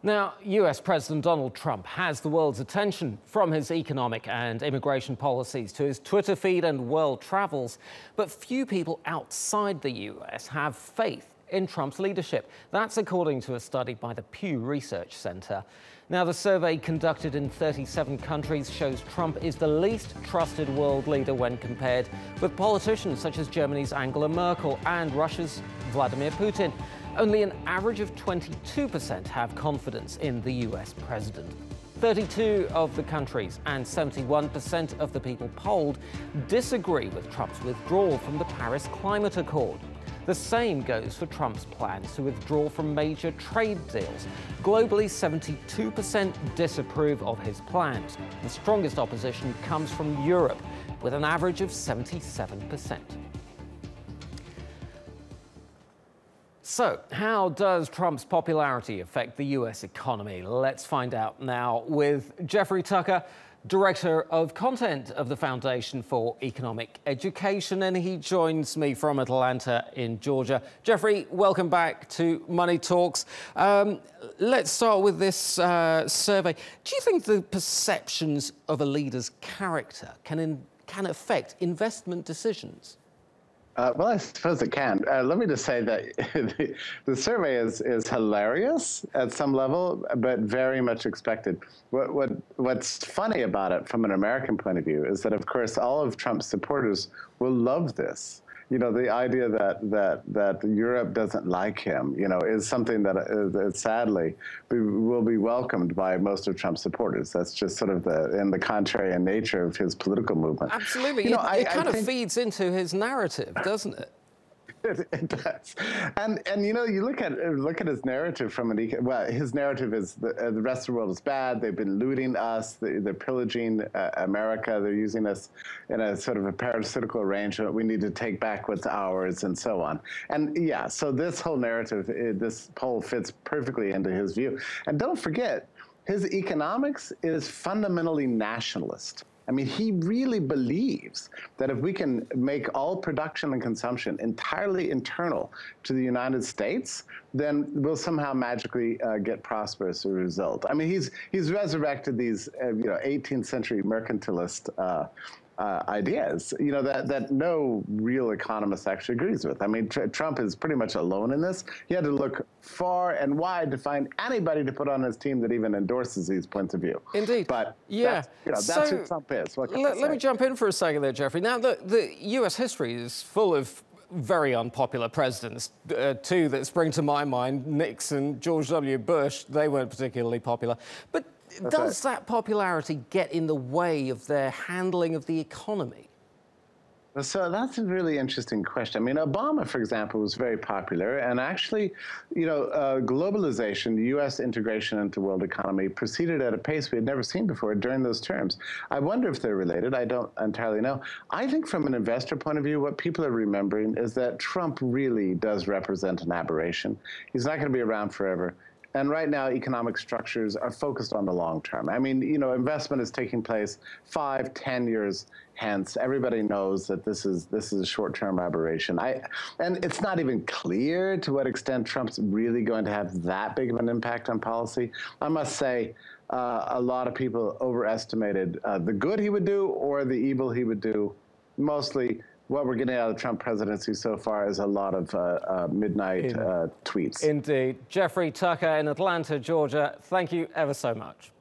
Now, US President Donald Trump has the world's attention, from his economic and immigration policies to his Twitter feed and world travels. But few people outside the US have faith in Trump's leadership. That's according to a study by the Pew Research Center. Now, the survey conducted in 37 countries shows Trump is the least trusted world leader when compared with politicians such as Germany's Angela Merkel and Russia's Vladimir Putin. Only an average of 22% have confidence in the US president. 32 of the countries and 71% of the people polled disagree with Trump's withdrawal from the Paris Climate Accord. The same goes for Trump's plans to withdraw from major trade deals. Globally, 72% disapprove of his plans. The strongest opposition comes from Europe, with an average of 77%. So, how does Trump's popularity affect the US economy? Let's find out now with Jeffrey Tucker, Director of Content of the Foundation for Economic Education, and he joins me from Atlanta in Georgia. Jeffrey, welcome back to Money Talks. Let's start with this survey. Do you think the perceptions of a leader's character can affect investment decisions? Well, I suppose it can. Let me just say that the survey is hilarious at some level, but very much expected. What's funny about it from an American point of view is that, of course, all of Trump's supporters will love this. You know, the idea that Europe doesn't like him, you know, is something that sadly will be welcomed by most of Trump's supporters. That's just sort of the contrarian nature of his political movement. Absolutely. You know, it kind of feeds into his narrative, doesn't it? It does, and you know, you look at his narrative from his narrative is the rest of the world is bad. They've been looting us. They're pillaging America. They're using us in a sort of a parasitical arrangement. We need to take back what's ours, and so on. And yeah, so this whole narrative, this poll fits perfectly into his view. And don't forget, his economics is fundamentally nationalist. I mean, he really believes that if we can make all production and consumption entirely internal to the United States, then we'll somehow magically get prosperous as a result. I mean, he's resurrected these 18th century mercantilist ideas, you know, that no real economist actually agrees with. I mean, Trump is pretty much alone in this. He had to look far and wide to find anybody to put on his team that even endorses these points of view. Indeed. But yeah, that's who Trump is. Let me jump in for a second there, Jeffrey. Now, the US history is full of very unpopular presidents. Two that spring to my mind, Nixon, George W. Bush. They weren't particularly popular. But does that popularity get in the way of their handling of the economy? So that's a really interesting question. I mean, Obama, for example, was very popular. And actually, you know, globalization, the U.S. integration into the world economy proceeded at a pace we had never seen before during those terms. I wonder if they're related. I don't entirely know. I think from an investor point of view, what people are remembering is that Trump really does represent an aberration. He's not going to be around forever. And right now, economic structures are focused on the long term. I mean, you know, investment is taking place 5, 10 years hence. Everybody knows that this is a short-term aberration. And it's not even clear to what extent Trump's really going to have that big of an impact on policy. I must say, a lot of people overestimated the good he would do or the evil he would do. Mostly, what we're getting out of the Trump presidency so far is a lot of midnight tweets. Indeed. Jeffrey Tucker in Atlanta, Georgia, thank you ever so much.